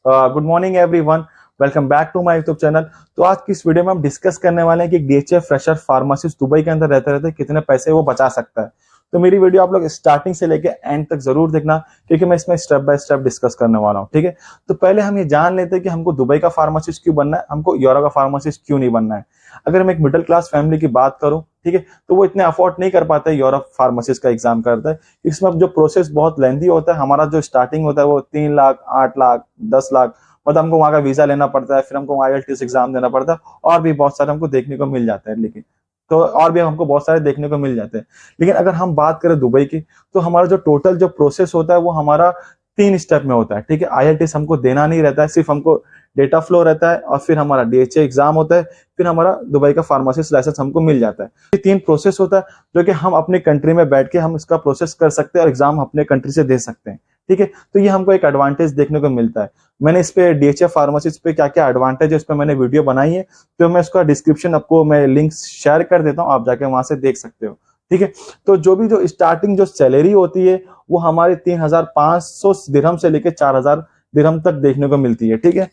Good morning everyone, welcome back to my YouTube channel. तो आज की इस वीडियो में हम डिस्कस करने वाले हैं कि डीएचए फ्रेशर फार्मासिस्ट दुबई के अंदर रहते रहते कितने पैसे वो बचा सकता है। तो मेरी वीडियो आप लोग स्टार्टिंग से लेके एंड तक जरूर देखना, क्योंकि मैं इसमें स्टेप बाय स्टेप डिस्कस करने वाला हूँ। ठीक है, तो पहले हम ये जान लेते हैं कि हमको दुबई का फार्मासिस्ट क्यों बनना है, हमको यूरोप का फार्मासिस्ट क्यों नहीं बनना है। अगर मैं एक मिडिल क्लास फैमिली की बात करूं, ठीक है, तो वो इतने अफोर्ड नहीं कर पाते यूरोप फार्मासिस्ट का एग्जाम करता है। इसमें जो प्रोसेस बहुत लेंथी होता है, हमारा जो स्टार्टिंग होता है वो 3 लाख, 8 लाख, 10 लाख, मतलब हमको वहां का वीजा लेना पड़ता है, फिर हमको आईएलटीएस एग्जाम देना पड़ता है, और भी बहुत सारे हमको देखने को मिल जाते हैं। लेकिन तो और भी हमको बहुत सारे देखने को मिल जाते हैं। लेकिन अगर हम बात करें दुबई की, तो हमारा जो टोटल जो प्रोसेस होता है वो हमारा 3 स्टेप में होता है। ठीक है, आईएलटीएस हमको देना नहीं रहता है, सिर्फ हमको डेटा फ्लो रहता है, और फिर हमारा डीएचए एग्जाम होता है, फिर हमारा दुबई का फार्मासिस्ट लाइसेंस हमको मिल जाता है। ये 3 प्रोसेस होता है जो कि हम अपने कंट्री में बैठ के हम इसका प्रोसेस कर सकते हैं और एग्जाम अपने कंट्री से दे सकते हैं। ठीक है, तो ये हमको एक एडवांटेज देखने को मिलता है। मैंने इस पे डीएचए फार्मासिस्ट पे क्या क्या एडवांटेज है, इस पे मैंने वीडियो बनाई है, तो मैं इसका डिस्क्रिप्शन आपको मैं लिंक शेयर कर देता हूँ, आप जाके वहां से देख सकते हो। ठीक है, तो जो स्टार्टिंग जो सैलरी होती है वो हमारे 3,500 दिरहम से लेके 4,000 दिरहम तक देखने को मिलती है। ठीक है,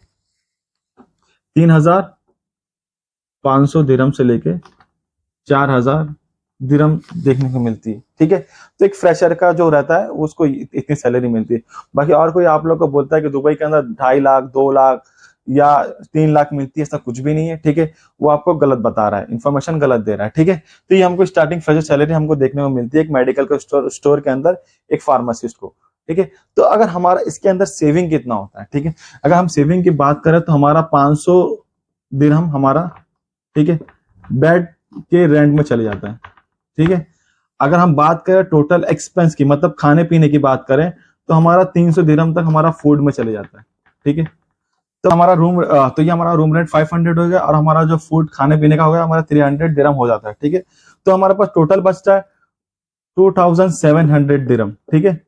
3,500 दिरहम से लेके 4,000 दिरहम देखने को मिलती है। ठीक है, तो एक फ्रेशर का जो रहता है उसको इतनी सैलरी मिलती है। बाकी और कोई आप लोग को बोलता है कि दुबई के अंदर 2.5 लाख, 2 लाख या 3 लाख मिलती है, ऐसा कुछ भी नहीं है। ठीक है, वो आपको गलत बता रहा है, इन्फॉर्मेशन गलत दे रहा है। ठीक है, तो ये हमको स्टार्टिंग फ्रेशर सैलरी हमको देखने को मिलती है एक मेडिकल के स्टोर के अंदर एक फार्मासिस्ट को। ठीक है, तो अगर हमारा इसके अंदर सेविंग कितना होता है, ठीक है, अगर हम सेविंग की बात करें तो हमारा 500 दिरहम हमारा, ठीक है, बेड के रेंट में चले जाता है। ठीक है, अगर हम बात करें टोटल एक्सपेंस की, मतलब खाने पीने की बात करें, तो हमारा 300 दिरहम तक हमारा फूड में चले जाता है। ठीक है, तो हमारा तो ये हमारा रूम रेंट 500 हो गया, और हमारा जो फूड खाने पीने का हो गया हमारा 300 दिरहम हो जाता है। ठीक है, तो हमारे पास टोटल बचता है 2,700 दिरहम। ठीक है,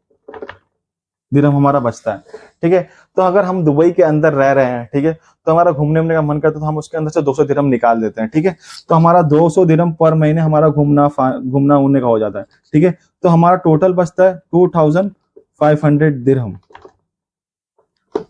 दिरहम हमारा बचता है। ठीक है, तो अगर हम दुबई के अंदर रह रहे हैं, ठीक है, तो हमारा घूमने उमने का मन करता है तो हम उसके अंदर से 200 दिरहम निकाल देते हैं। ठीक है, तो हमारा 200 दिरहम पर महीने हमारा घूमना उड़ने का हो जाता है। ठीक है, तो हमारा टोटल बचता है 2,500 दिरहम।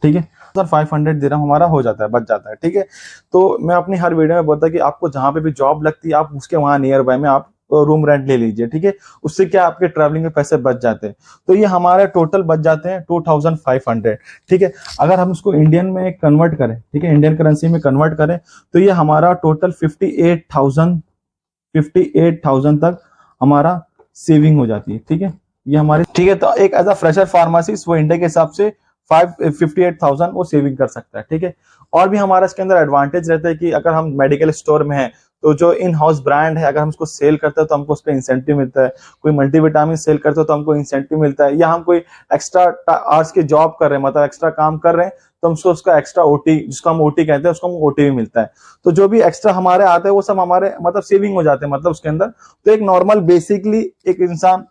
ठीक है, 500 दिरहम हमारा हो जाता है, बच जाता है। ठीक है, तो मैं अपनी हर वीडियो में बोलता कि आपको जहां पे भी जॉब लगती है आप उसके वहां नियर बाय में आप रूम रेंट ले लीजिए। ठीक है, उससे क्या आपके ट्रैवलिंग के पैसे बच जाते हैं। तो ये हमारे टोटल बच जाते हैं 2,500। ठीक है, अगर हम इसको इंडियन में कन्वर्ट करें, ठीक है, इंडियन करेंसी में कन्वर्ट करें, तो ये हमारा टोटल 58,000 तक हमारा सेविंग हो जाती है। ठीक है, ये हमारे, ठीक है, तो एक एज अ फ्रेशर फार्मासिस्ट वो इंडिया के हिसाब से 58,000 वो सेविंग कर सकता है। ठीक है, और भी हमारा इसके अंदर एडवांटेज रहता है कि अगर हम मेडिकल स्टोर में हैं तो जो इन हाउस ब्रांड है अगर हम उसको सेल करते हैं तो हमको उसका इंसेंटिव मिलता है। कोई मल्टीविटामिन सेल करते हो तो हमको इंसेंटिव मिलता है, या हम कोई एक्स्ट्रा आवर्स की जॉब कर रहे हैं, मतलब एक्स्ट्रा काम कर रहे हैं, तो हमको उसका एक्स्ट्रा ओटी, जिसको हम ओटी कहते हैं, उसको हम ओटी भी मिलता है। तो जो भी एक्स्ट्रा हमारे आते हैं वो सब हमारे मतलब सेविंग हो जाते हैं, मतलब उसके अंदर। तो एक नॉर्मल बेसिकली एक इंसान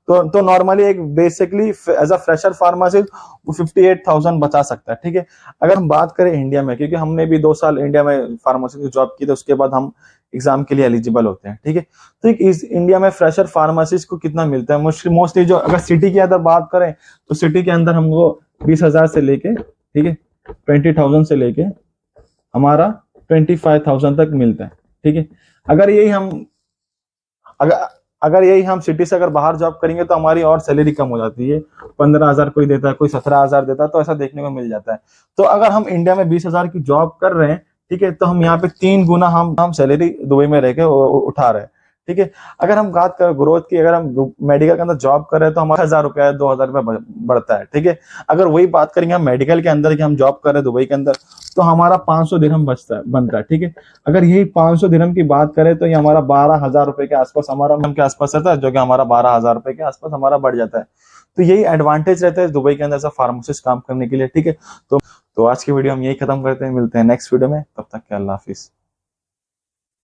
तो नॉर्मली एक basically as a fresher pharmacist वो 58,000 बचा सकता है। ठीक है, अगर हम बात करें इंडिया में, क्योंकि हमने भी 2 साल इंडिया में फार्मासी की जॉब की थी, उसके बाद हम एग्जाम के लिए एलिजिबल होते हैं। ठीक है, तो इस इंडिया में फ्रेशर फार्मासिस्ट को कितना मिलता है, मोस्टली जो अगर सिटी के अंदर बात करें तो सिटी के अंदर हमको 20,000 से लेके, ठीक है, 20,000 से लेके हमारा 25,000 तक मिलता है। ठीक है, अगर यही हम सिटी से अगर बाहर जॉब करेंगे तो हमारी और सैलरी कम हो जाती है, 15,000 कोई देता है, कोई 17,000 देता है, तो ऐसा देखने को मिल जाता है। तो अगर हम इंडिया में 20,000 की जॉब कर रहे हैं, ठीक है, तो हम यहाँ पे 3 गुना हम सैलरी दुबई में रह के उठा रहे हैं। ठीक है, अगर हम बात करें ग्रोथ की, अगर हम मेडिकल के अंदर जॉब कर रहे हैं तो हमारा 1,000 रुपया 2,000 रुपया बढ़ता है। ठीक है, अगर वही बात करेंगे हम मेडिकल के अंदर कि हम जॉब कर रहे हैं दुबई के अंदर, तो हमारा 500 दिरहम बनता है। ठीक है, अगर यही 500 दिरहम की बात करें तो ये हमारा 12,000 रुपए के आसपास हमारा के आसपास रहता है, जो कि हमारा 12,000 रुपए के आसपास हमारा बढ़ जाता है। तो यही एडवांटेज रहता है दुबई के अंदर ऐसा फार्मासिस्ट काम करने के लिए। ठीक है, तो आज की वीडियो हम यही खत्म करते हैं, मिलते हैं नेक्स्ट वीडियो में, तब तक के अल्लाह हाफिज।